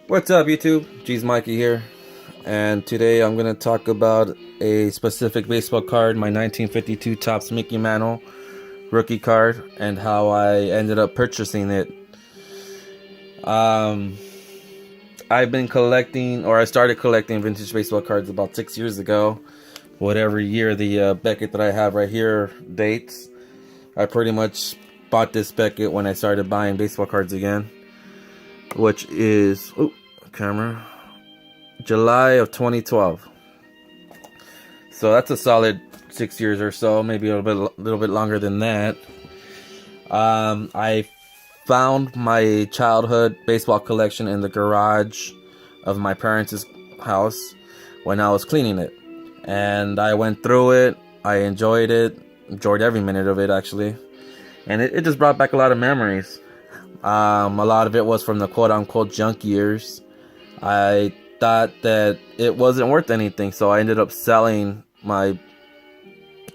What's up, YouTube? G's Mikey here, and today I'm going to talk about a specific baseball card, my 1952 Topps Mickey Mantle rookie card, and how I ended up purchasing it. Um, I've been collecting, or I started collecting vintage baseball cards about 6 years ago. Whatever year the Beckett that I have right here dates, I pretty much bought this Beckett when I started buying baseball cards again, which is camera July of 2012. So that's a solid 6 years or so, maybe a little bit longer than that. I found my childhood baseball collection in the garage of my parents' house when I was cleaning it, and I went through it. I enjoyed every minute of it actually, and it just brought back a lot of memories. A lot of it was from the quote-unquote junk years. I thought that it wasn't worth anything, so I ended up selling my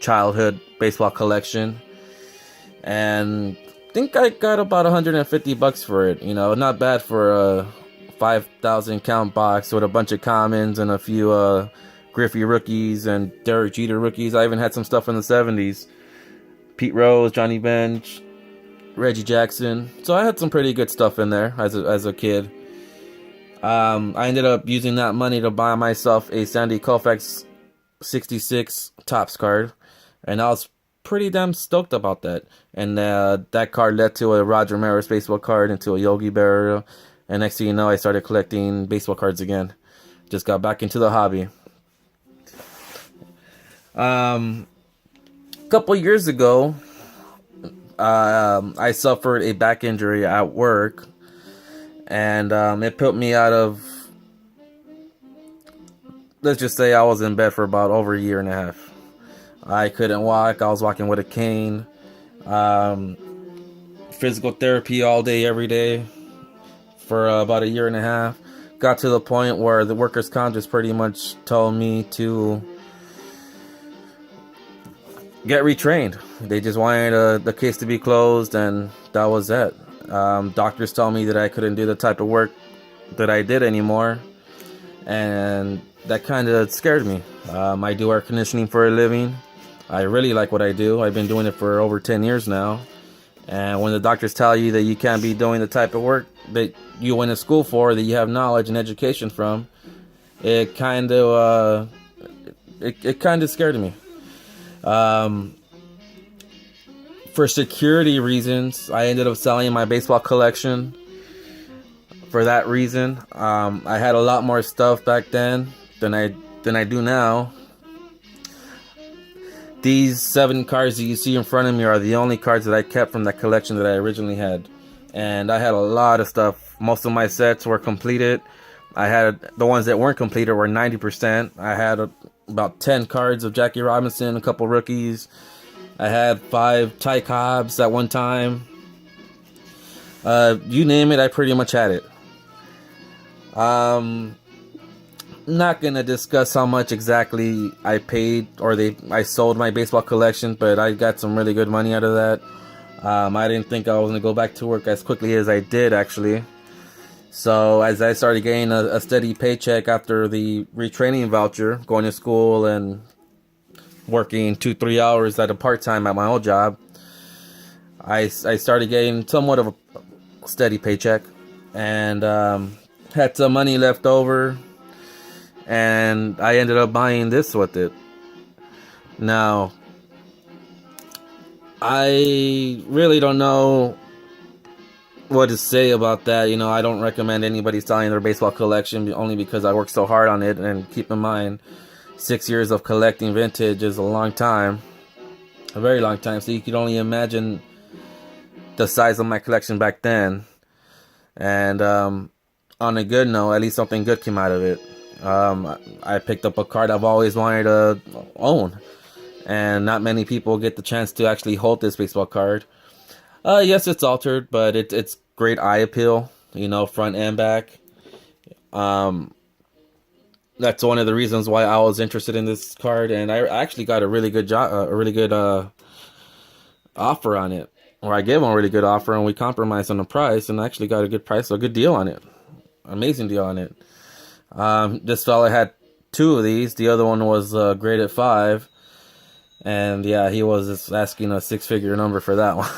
childhood baseball collection, and I think I got about $150 for it. You know, not bad for a 5,000 count box with a bunch of commons and a few Griffey rookies and Derek Jeter rookies. I even had some stuff in the 70s. Pete Rose, Johnny Bench, Reggie Jackson. So I had some pretty good stuff in there as a kid. I ended up using that money to buy myself a Sandy Koufax 66 Topps card, and I was pretty damn stoked about that. And that card led to a Roger Maris baseball card, into a Yogi Berra, and next thing you know, I started collecting baseball cards again. Just got back into the hobby. A couple years ago, I suffered a back injury at work, and it put me out of, let's just say I was in bed for about over a year and a half. I couldn't walk. I was walking with a cane. Physical therapy all day, every day for about a year and a half. Got to the point where the workers' comp just pretty much told me to get retrained. They just wanted the case to be closed, and that was it. Doctors told me that I couldn't do the type of work that I did anymore, and that kind of scared me. I do air conditioning for a living. I really like what I do. I've been doing it for over 10 years now. And when the doctors tell you that you can't be doing the type of work that you went to school for, that you have knowledge and education from, it kind of scared me. For security reasons, I ended up selling my baseball collection. For that reason, I had a lot more stuff back then than I do now. These 7 cards that you see in front of me are the only cards that I kept from that collection that I originally had. And I had a lot of stuff. Most of my sets were completed. I had the ones that weren't completed were 90%. I had about 10 cards of Jackie Robinson, a couple rookies. I had 5 Ty Cobbs at one time. You name it, I pretty much had it. Not gonna discuss how much exactly I paid, or I sold my baseball collection, but I got some really good money out of that. I didn't think I was gonna go back to work as quickly as I did, actually. So as I started getting a steady paycheck after the retraining voucher, going to school and working 2-3 hours at a part-time at my old job, I started getting somewhat of a steady paycheck, and had some money left over, and I ended up buying this with it. Now, I really don't know what to say about that. You know, I don't recommend anybody selling their baseball collection, only because I worked so hard on it. And keep in mind, 6 years of collecting vintage is a long time, a very long time. So you could only imagine the size of my collection back then. And on a good note, at least something good came out of it. I picked up a card I've always wanted to own, and not many people get the chance to actually hold this baseball card. Yes, it's altered, but it's great eye appeal, you know, front and back. That's one of the reasons why I was interested in this card, and I actually got a really good offer on it, or I gave him a really good offer, and we compromised on the price, and I actually got a good price, a good deal on it. amazing deal on it. This fella had two of these. The other one was graded 5. And yeah, he was just asking a 6-figure number for that one.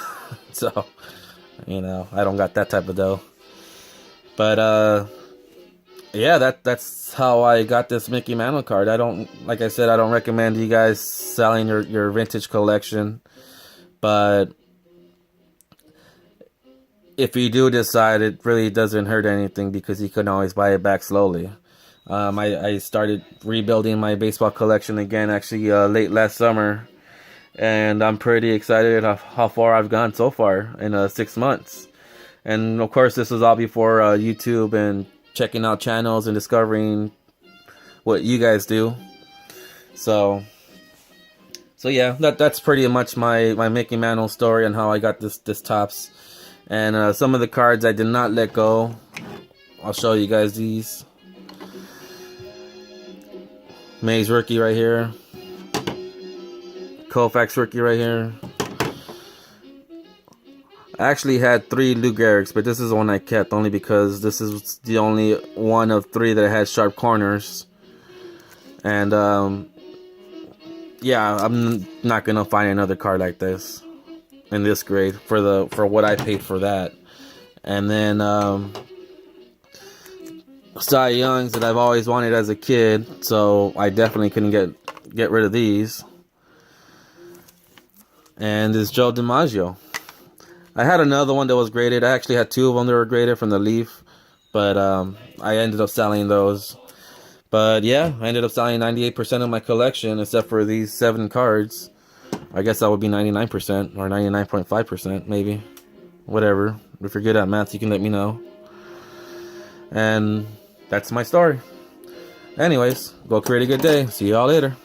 So, I don't got that type of dough. But yeah, that's how I got this Mickey Mantle card. Like I said, I don't recommend you guys selling your vintage collection. But if you do decide, it really doesn't hurt anything, because you can always buy it back slowly. I started rebuilding my baseball collection again, actually, late last summer. And I'm pretty excited how far I've gone so far in 6 months. And of course, this was all before YouTube and checking out channels and discovering what you guys do. So yeah, that's pretty much my Mickey Mantle story on how I got this Topps. And some of the cards I did not let go. I'll show you guys these. Mays rookie right here. Koufax rookie right here. I actually had 3 Lou Gehrig's, but this is the one I kept only because this is the only one of 3 that had sharp corners. And yeah, I'm not gonna find another card like this in this grade for what I paid for that. And then Cy Youngs that I've always wanted as a kid, so I definitely couldn't get rid of these. And this Joe DiMaggio. I had another one that was graded. I actually had 2 of them that were graded from the Leaf, but I ended up selling those. But yeah, I ended up selling 98% of my collection except for these 7 cards. I guess that would be 99% or 99.5% maybe. Whatever. If you're good at math, you can let me know. And that's my story. Anyways, go create a good day. See y'all later.